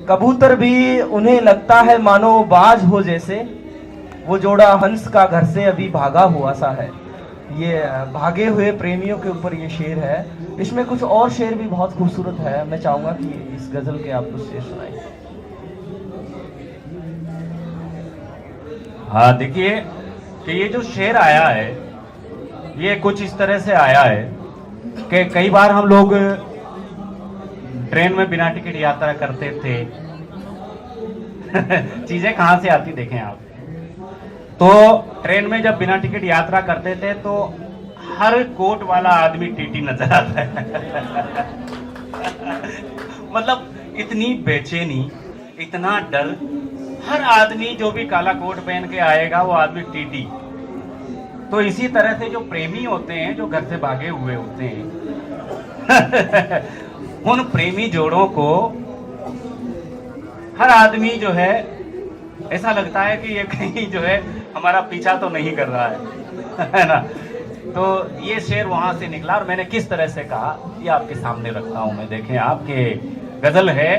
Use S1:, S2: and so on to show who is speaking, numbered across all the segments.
S1: कबूतर भी उन्हें लगता है मानो बाज हो जैसे, वो जोड़ा हंस का घर से अभी भागा हुआ सा है। ये भागे हुए प्रेमियों के ऊपर ये शेर है। इसमें कुछ और शेर भी बहुत खूबसूरत है, मैं चाहूंगा कि इस गजल के आप कुछ शेर सुनाएं।
S2: हाँ देखिए कि ये जो शेर आया है ये कुछ इस तरह से आया है कि कई बार हम लोग ट्रेन में बिना टिकट यात्रा करते थे। चीजें कहां से आती देखें आप। तो ट्रेन में जब बिना टिकट यात्रा करते थे तो हर कोट वाला आदमी टीटी नजर आता है। मतलब इतनी बेचैनी, इतना डर, हर आदमी जो भी काला कोट पहन के आएगा वो आदमी टीटी। तो इसी तरह से जो प्रेमी होते हैं, जो घर से भागे हुए होते हैं, उन प्रेमी जोड़ों को हर आदमी जो है ऐसा लगता है कि ये कहीं जो है हमारा पीछा तो नहीं कर रहा है ना। तो ये शेर वहां से निकला और मैंने किस तरह से कहा ये आपके सामने रखता हूं मैं। देखें आपके गजल है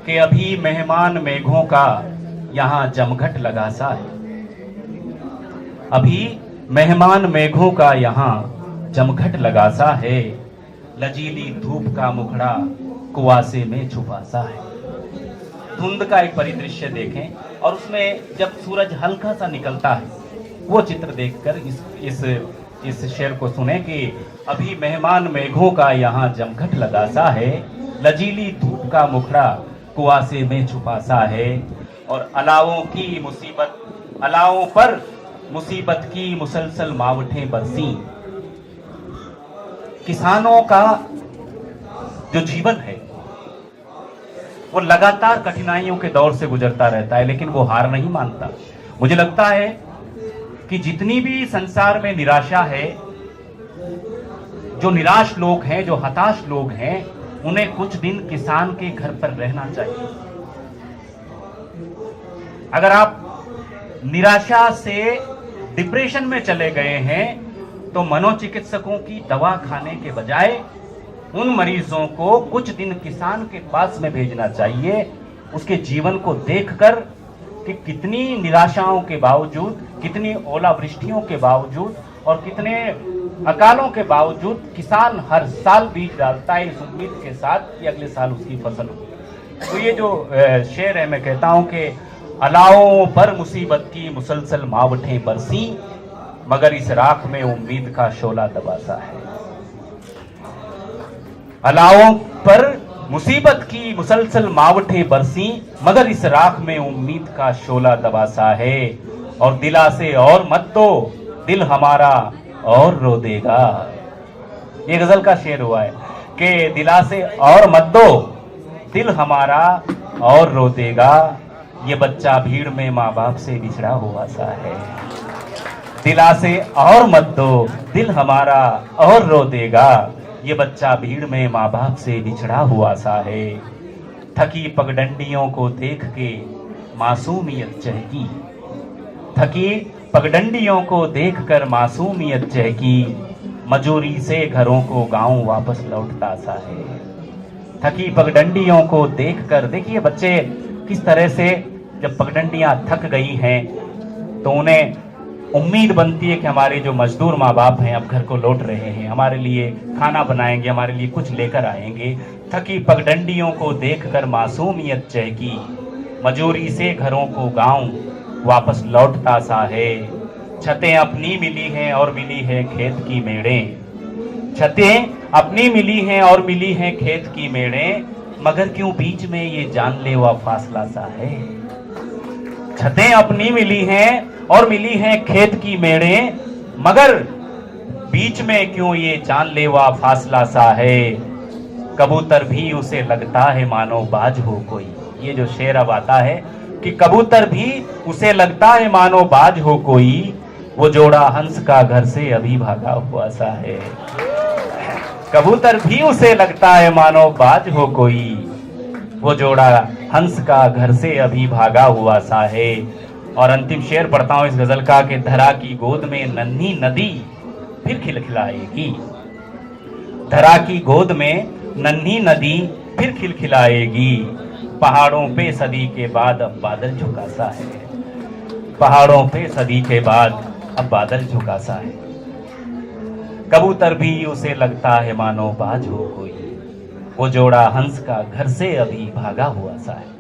S2: कि अभी मेहमान मेघों का यहाँ जमघट लगा सा है। अभी मेहमान मेघों का यहाँ जमघट लगा सा है, लजीली धूप का मुखड़ा कुआसे में छुपा सा है। धुंध का एक परिदृश्य देखें और उसमें जब सूरज हल्का सा निकलता है वो चित्र देखकर इस शेर को सुने कि अभी मेहमान मेघों का यहाँ जमघट लगा सा है, लजीली धूप का मुखड़ा कुआसे में छुपा सा है। और अलावों पर मुसीबत की मुसलसल मावठें बरसी। किसानों का जो जीवन है वो लगातार कठिनाइयों के दौर से गुजरता रहता है, लेकिन वो हार नहीं मानता। मुझे लगता है कि जितनी भी संसार में निराशा है, जो निराश लोग हैं, जो हताश लोग हैं, उन्हें कुछ दिन किसान के घर पर रहना चाहिए। अगर आप निराशा से डिप्रेशन में चले गए हैं तो मनोचिकित्सकों की दवा खाने के बजाय उन मरीजों को कुछ दिन किसान के पास में भेजना चाहिए। उसके जीवन को देखकर कि कितनी निराशाओं के बावजूद, कितनी ओलावृष्टियों के बावजूद और कितने अकालों के बावजूद किसान हर साल बीज डालता है इस उम्मीद के साथ कि अगले साल उसकी फसल हो। तो ये जो शेर है, मैं कहता हूं कि अलाओं पर मुसीबत की मुसलसल मावठें बरसी, मगर इस राख में उम्मीद का शोला दबासा है। अलाओं पर मुसीबत की मुसलसल मावठें बरसी, मगर इस राख में उम्मीद का शोला दबासा है। और दिला से और मत दो, दिल हमारा और रो देगा। ये गजल का शेर हुआ है कि दिला से और मत दो, दिल हमारा और रो देगा। ये बच्चा भीड़ में माँ बाप से बिछड़ा हुआ सा है। दिला से और मत दो, दिल हमारा और रो देगा। ये बच्चा भीड़ में माँ बाप से बिछड़ा हुआ सा है। थकी पगडंडियों को देख के मासूमियत चहकी, थकी पगडंडियों को देखकर मासूमियत चहकी। मजूरी से घरों को गांव वापस लौटता सा है। थकी पगडंडियों को देखकर, देखिए बच्चे किस तरह से जब पगडंडियां थक गई हैं तो उन्हें उम्मीद बनती है कि हमारे जो मजदूर माँ बाप हैं अब घर को लौट रहे हैं, हमारे लिए खाना बनाएंगे, हमारे लिए कुछ लेकर आएंगे। थकी पगडंडियों को देखकर मासूमियत चहकी, मजूरी से घरों को गांव वापस लौटता सा है। छतें अपनी मिली हैं और मिली है खेत की मेड़ें, छतें अपनी मिली हैं और मिली हैं खेत की मेड़ें, मगर क्यों बीच में ये जानलेवा फासला सा है। छतें अपनी मिली हैं और मिली हैं खेत की मेड़ें, मगर बीच में क्यों ये जानलेवा फासला सा है। कबूतर भी उसे लगता है मानो बाज हो कोई। ये जो शेर अब आता है कि कबूतर भी उसे लगता है मानो बाज हो कोई, वो जोड़ा हंस का घर से अभी भागा हुआ सा है। कबूतर भी उसे लगता है मानो बाज हो कोई, वो जोड़ा हंस का घर से अभी भागा हुआ सा है। और अंतिम शेर पढ़ता हूं इस गजल का कि धरा की गोद में नन्ही नदी फिर खिलखिलाएगी। धरा की गोद में नन्ही नदी फिर खिलखिलाएगी। पहाड़ों पे सदी के बाद अब बादल झुका सा है, पहाड़ों पे सदी के बाद अब बादल झुका सा है। कबूतर भी उसे लगता है मानो बाज हो कोई, वो जोड़ा हंस का घर से अभी भागा हुआ सा है।